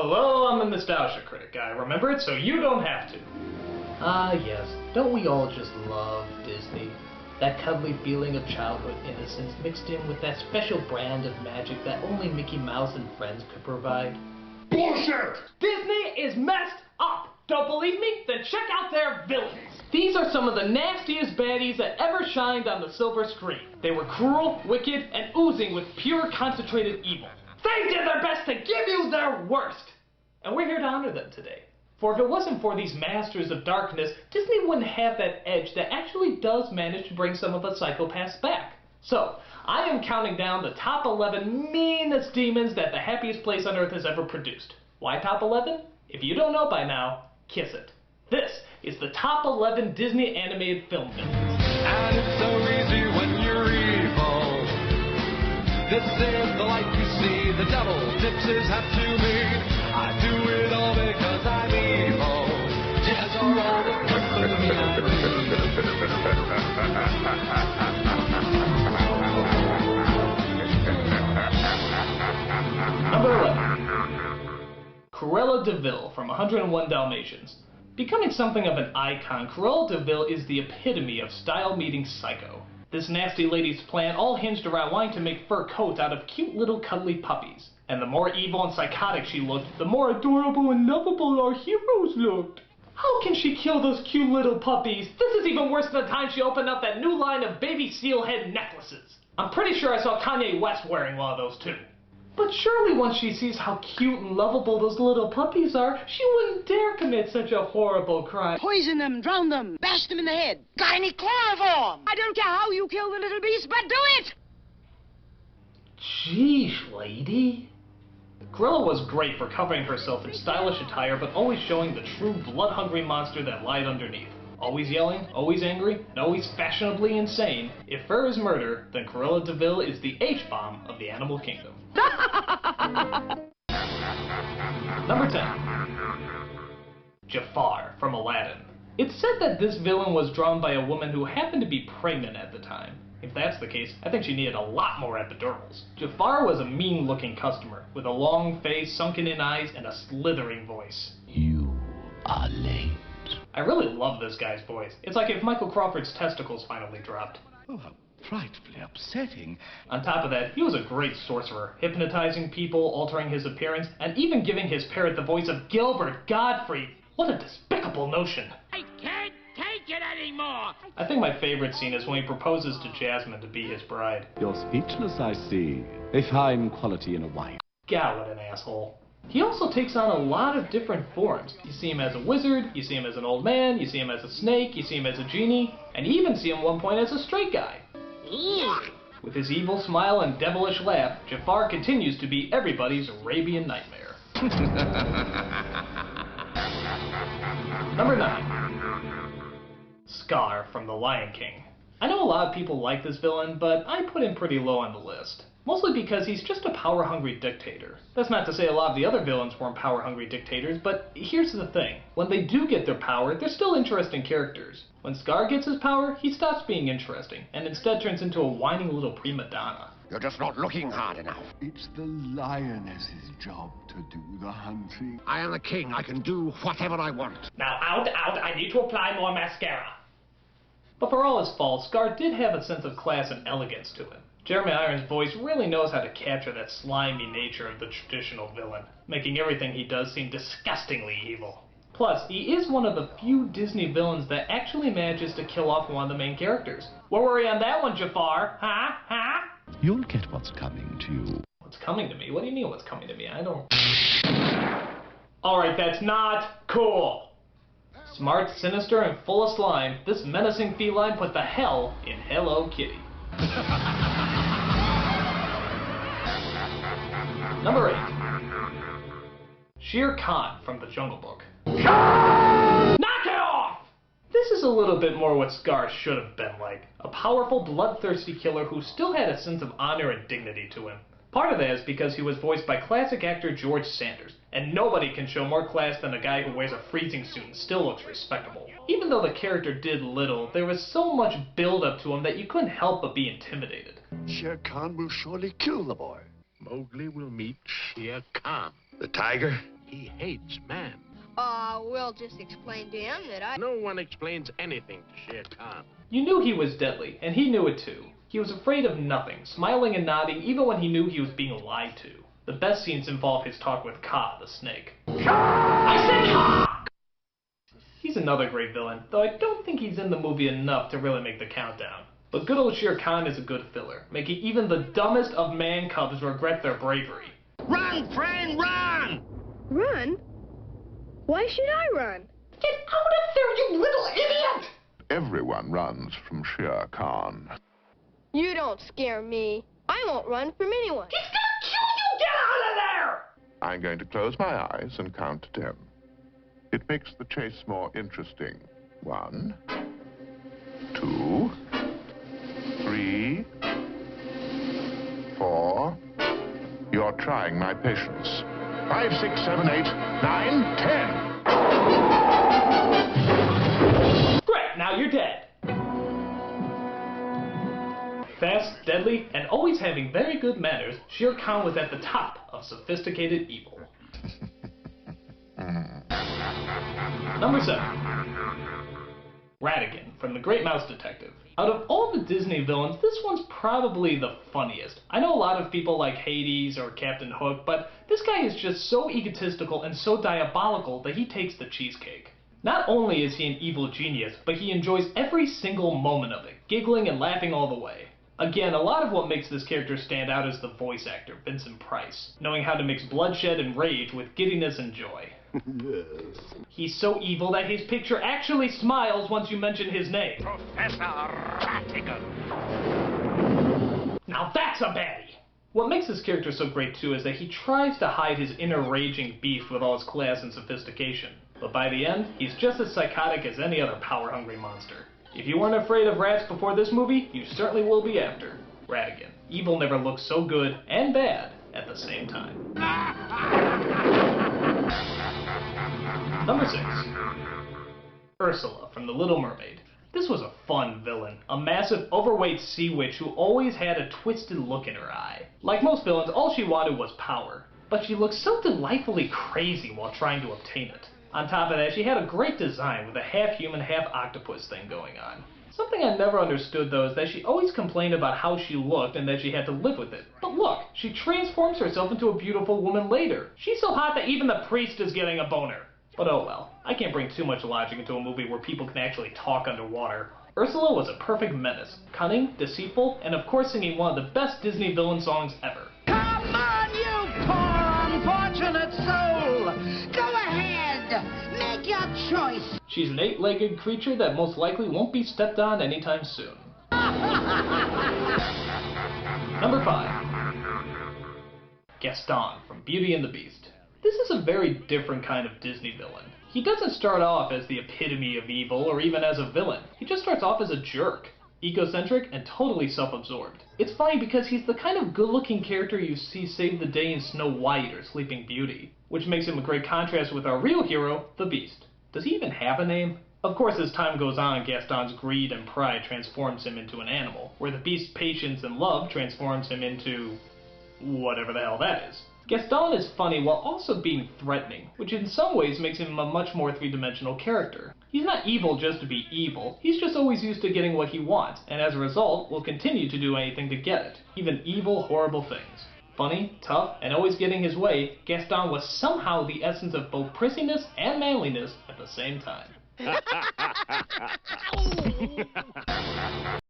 Hello, I'm the Nostalgia Critic. I remember it so you don't have to. Ah, yes. Don't we all just love Disney? That cuddly feeling of childhood innocence mixed in with that special brand of magic that only Mickey Mouse and friends could provide. Bullshit! Disney is messed up! Don't believe me? Then check out their Villians! These are some of the nastiest baddies that ever shined on the silver screen. They were cruel, wicked, and oozing with pure concentrated evil. They did their best to give you their worst! And we're here to honor them today. For if it wasn't for these masters of darkness, Disney wouldn't have that edge that actually does manage to bring some of the psychopaths back. So, I am counting down the top 11 meanest demons that the happiest place on earth has ever produced. Why top 11? If you don't know by now, kiss it. This is the top 11 Disney animated film villains. And it's so easy when you're evil. This is the light you see, the devil tips his hat to me. I do it all because I'm evil. Jazz are all the company I need. Number 11. Cruella de Vil from 101 Dalmatians. Becoming something of an icon, Cruella de Vil is the epitome of style meeting psycho. This nasty lady's plan all hinged around wanting to make fur coats out of cute little cuddly puppies. And the more evil and psychotic she looked, the more adorable and lovable our heroes looked. How can she kill those cute little puppies? This is even worse than the time she opened up that new line of baby seal head necklaces. I'm pretty sure I saw Kanye West wearing one of those too. But surely once she sees how cute and lovable those little puppies are, she wouldn't dare commit such a horrible crime. Poison them, drown them, bash them in the head. Got any chloroform? I don't care how you kill the little beast, but do it! Jeez, lady. Cruella was great for covering herself in stylish attire, but always showing the true blood-hungry monster that lied underneath. Always yelling, always angry, and always fashionably insane. If fur is murder, then Cruella de Vil is the H-bomb of the animal kingdom. Number 10. Jafar from Aladdin. It's said that this villain was drawn by a woman who happened to be pregnant at the time. If that's the case, I think she needed a lot more epidurals. Jafar was a mean-looking customer, with a long face, sunken-in eyes, and a slithering voice. You are late. I really love this guy's voice. It's like if Michael Crawford's testicles finally dropped. Oh, how frightfully upsetting. On top of that, he was a great sorcerer, hypnotizing people, altering his appearance, and even giving his parrot the voice of Gilbert Gottfried. What a despicable notion. I can't take it anymore! I think my favorite scene is when he proposes to Jasmine to be his bride. You're speechless, I see. A fine quality in a wife. God, what an asshole. He also takes on a lot of different forms. You see him as a wizard, you see him as an old man, you see him as a snake, you see him as a genie, and you even see him at one point as a straight guy. With his evil smile and devilish laugh, Jafar continues to be everybody's Arabian nightmare. Number 9. Scar from The Lion King. I know a lot of people like this villain, but I put him pretty low on the list. Mostly because he's just a power-hungry dictator. That's not to say a lot of the other villains weren't power-hungry dictators, but here's the thing. When they do get their power, they're still interesting characters. When Scar gets his power, he stops being interesting, and instead turns into a whining little prima donna. You're just not looking hard enough. It's the lioness's job to do the hunting. I am the king. I can do whatever I want. Now out, I need to apply more mascara. But for all his faults, Scar did have a sense of class and elegance to him. Jeremy Irons' voice really knows how to capture that slimy nature of the traditional villain, making everything he does seem disgustingly evil. Plus, he is one of the few Disney villains that actually manages to kill off one of the main characters. What were we on that one, Jafar? Huh? Huh? You'll get what's coming to you. What's coming to me? What do you mean what's coming to me? I don't... Alright, that's not cool. Smart, sinister, and full of slime, this menacing feline put the hell in Hello Kitty. Number 8. Shere Khan from The Jungle Book. Knock it off! This is a little bit more what Scar should have been like. A powerful, bloodthirsty killer who still had a sense of honor and dignity to him. Part of that is because he was voiced by classic actor George Sanders, and nobody can show more class than a guy who wears a freezing suit and still looks respectable. Even though the character did little, there was so much build-up to him that you couldn't help but be intimidated. Shere Khan will surely kill the boy. Mowgli will meet Shere Khan. The tiger? He hates man. We'll just explain to him that I... No one explains anything to Shere Khan. You knew he was deadly, and he knew it too. He was afraid of nothing, smiling and nodding even when he knew he was being lied to. The best scenes involve his talk with Ka, the snake. I said Ka! He's another great villain, though I don't think he's in the movie enough to really make the countdown. But good old Shere Khan is a good filler, making even the dumbest of man cubs regret their bravery. Run, friend, run! Run? Why should I run? Get out of there, you little idiot! Everyone runs from Shere Khan. You don't scare me. I won't run from anyone. He's gonna kill you! Get out of there! I'm going to close my eyes and count to 10. It makes the chase more interesting. 1, 2, 3, 4. You're trying my patience. 5, 6, 7, 8, 9, 10. Great, now you're dead. Fast, deadly, and always having very good manners, Shere Khan was at the top of sophisticated evil. Number 7. Ratigan from The Great Mouse Detective. Out of all the Disney villains, this one's probably the funniest. I know a lot of people like Hades or Captain Hook, but this guy is just so egotistical and so diabolical that he takes the cheesecake. Not only is he an evil genius, but he enjoys every single moment of it, giggling and laughing all the way. Again, a lot of what makes this character stand out is the voice actor, Vincent Price, knowing how to mix bloodshed and rage with giddiness and joy. He's so evil that his picture actually smiles once you mention his name. Professor Ratigan. Now that's a baddie! What makes this character so great too is that he tries to hide his inner raging beast with all his class and sophistication. But by the end, he's just as psychotic as any other power-hungry monster. If you weren't afraid of rats before this movie, you certainly will be after. Ratigan. Evil never looks so good and bad at the same time. Number 6. Ursula from The Little Mermaid. This was a fun villain, a massive, overweight sea witch who always had a twisted look in her eye. Like most villains, all she wanted was power, but she looked so delightfully crazy while trying to obtain it. On top of that, she had a great design with a half-human, half-octopus thing going on. Something I never understood, though, is that she always complained about how she looked and that she had to live with it. But look, she transforms herself into a beautiful woman later. She's so hot that even the priest is getting a boner. But oh well, I can't bring too much logic into a movie where people can actually talk underwater. Ursula was a perfect menace, cunning, deceitful, and of course singing one of the best Disney villain songs ever. Come on, you poor unfortunate soul! Go ahead! Make your choice! She's an 8-legged creature that most likely won't be stepped on anytime soon. Number 5. Gaston from Beauty and the Beast. This is a very different kind of Disney villain. He doesn't start off as the epitome of evil or even as a villain. He just starts off as a jerk. Egocentric and totally self-absorbed. It's funny because he's the kind of good-looking character you see save the day in Snow White or Sleeping Beauty, which makes him a great contrast with our real hero, the Beast. Does he even have a name? Of course, as time goes on, Gaston's greed and pride transforms him into an animal, where the Beast's patience and love transforms him into whatever the hell that is. Gaston is funny while also being threatening, which in some ways makes him a much more three-dimensional character. He's not evil just to be evil, he's just always used to getting what he wants, and as a result, will continue to do anything to get it, even evil, horrible things. Funny, tough, and always getting his way, Gaston was somehow the essence of both prissiness and manliness at the same time.